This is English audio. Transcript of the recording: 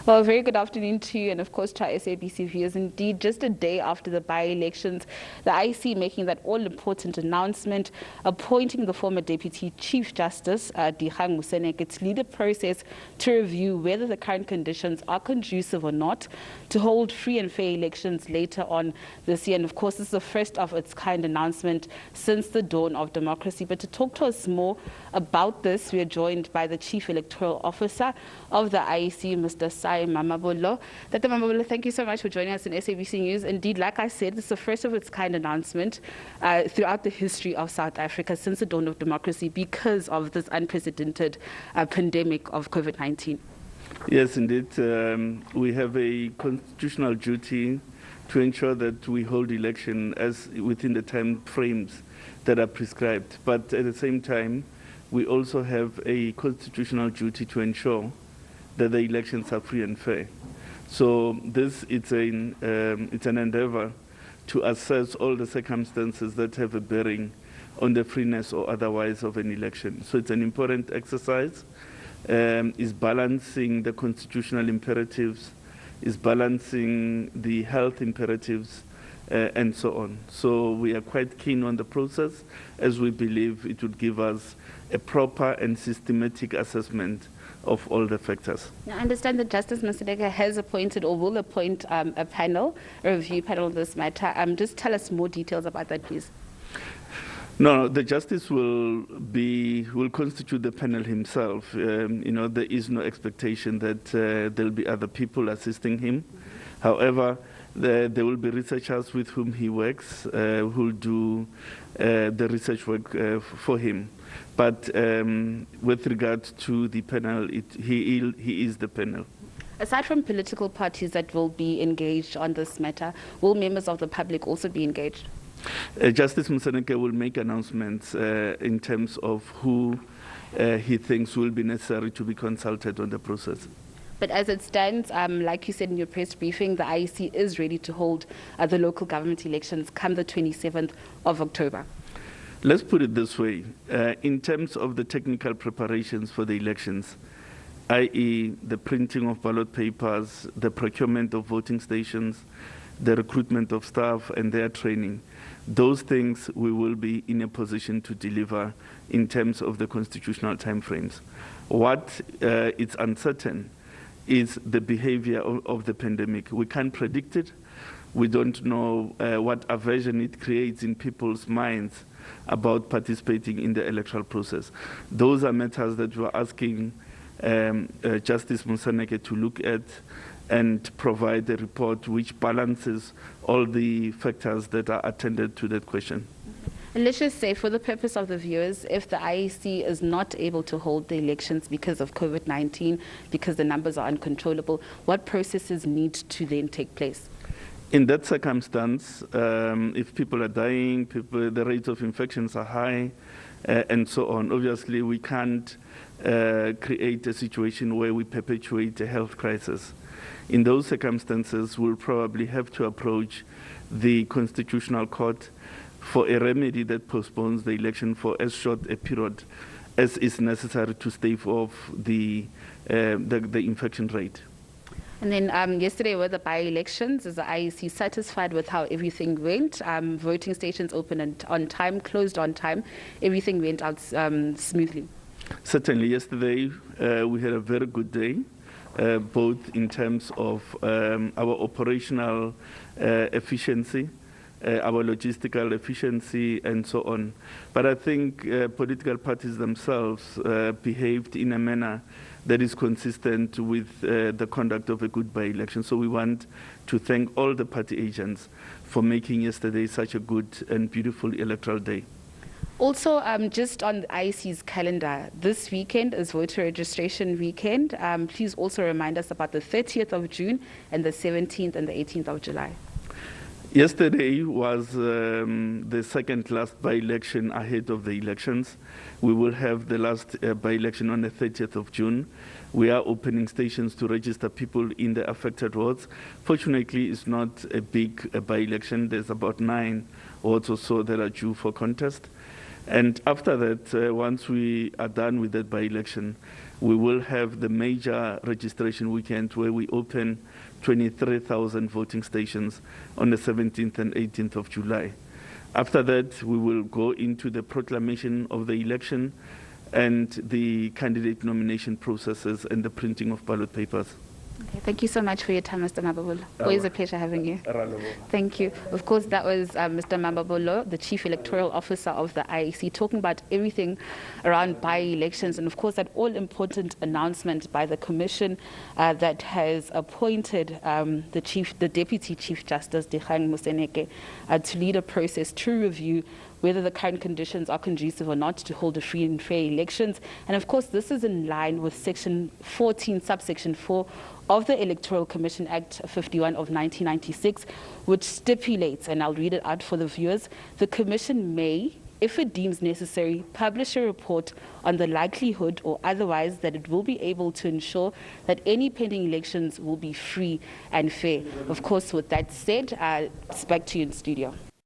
Well, a very good afternoon to you and, of course, to our SABC viewers. Indeed, just a day after the by-elections, the IEC making that all-important announcement, appointing the former Deputy Chief Justice, Dikgang Moseneke, to lead a process to review whether the current conditions are conducive or not to hold free and fair elections later on this year. And, of course, this is the first of its kind announcement since the dawn of democracy. But to talk to us more about this, we are joined by the Chief Electoral Officer of the IEC, Mr. Sai Mamabolo. Dr. Mamabolo, thank you so much for joining us in SABC News. Indeed, like I said, this is the first of its kind announcement throughout the history of South Africa since the dawn of democracy because of this unprecedented pandemic of COVID-19. Yes, indeed. We have a constitutional duty to ensure that we hold election as within the time frames that are prescribed. But at the same time, we also have a constitutional duty to ensure that the elections are free and fair. So this it's an endeavor to assess all the circumstances that have a bearing on the freeness or otherwise of an election. So it's an important exercise. Is balancing the constitutional imperatives, is balancing the health imperatives, and so on. So we are quite keen on the process, as we believe it would give us a proper and systematic assessment of all the factors. Now, I understand that Justice Moseneke has appointed or will appoint a panel, a review panel on this matter. Just tell us more details about that, please. No, the justice will constitute the panel himself. There is no expectation that there'll be other people assisting him. However, there will be researchers with whom he works who will do the research work for him. But with regard to the panel, he is the panel. Aside from political parties that will be engaged on this matter, will members of the public also be engaged? Justice Moseneke will make announcements in terms of who he thinks will be necessary to be consulted on the process. But as it stands, like you said in your press briefing, the IEC is ready to hold the local government elections come the 27th of October. Let's put it this way. In terms of the technical preparations for the elections, i.e. the printing of ballot papers, the procurement of voting stations, the recruitment of staff and their training, those things we will be in a position to deliver in terms of the constitutional timeframes. What is uncertain is the behavior of the pandemic. We can't predict it. We don't know what aversion it creates in people's minds about participating in the electoral process. Those are matters that we're asking Justice Moseneke to look at and provide a report which balances all the factors that are attended to that question. And let's just say, for the purpose of the viewers, if the IEC is not able to hold the elections because of COVID-19, because the numbers are uncontrollable, what processes need to then take place? In that circumstance, if people are dying, the rates of infections are high, and so on, obviously we can't create a situation where we perpetuate a health crisis. In those circumstances, we'll probably have to approach the Constitutional Court for a remedy that postpones the election for as short a period as is necessary to stave off the infection rate. And then yesterday were the by-elections. Is the IEC satisfied with how everything went? Voting stations opened on time, closed on time. Everything went out smoothly. Certainly, yesterday we had a very good day. Both in terms of our operational efficiency, our logistical efficiency, and so on. But I think political parties themselves behaved in a manner that is consistent with the conduct of a good by-election. So we want to thank all the party agents for making yesterday such a good and beautiful electoral day. Also, just on the IEC's calendar, this weekend is voter registration weekend. Please also remind us about the 30th of June and the 17th and the 18th of July. Yesterday was the second last by-election ahead of the elections. We will have the last by-election on the 30th of June. We are opening stations to register people in the affected wards. Fortunately, it's not a big by-election. There's about 9 wards or so that are due for contest. And after that, once we are done with that by-election, we will have the major registration weekend where we open 23,000 voting stations on the 17th and 18th of July. After that, we will go into the proclamation of the election and the candidate nomination processes and the printing of ballot papers. Okay, thank you so much for your time, Mr. Mababolo. Always a pleasure having you. Thank you. Of course, that was Mr. Mababolo, the Chief Electoral Officer of the IEC, talking about everything around by-elections and, of course, that all-important announcement by the Commission that has appointed the Deputy Chief Justice, Dikgang Moseneke, to lead a process to review whether the current conditions are conducive or not to hold a free and fair elections. And of course, this is in line with Section 14, subsection 4 of the Electoral Commission Act 51 of 1996, which stipulates, and I'll read it out for the viewers, the Commission may, if it deems necessary, publish a report on the likelihood or otherwise that it will be able to ensure that any pending elections will be free and fair. Of course, with that said, back to you in studio.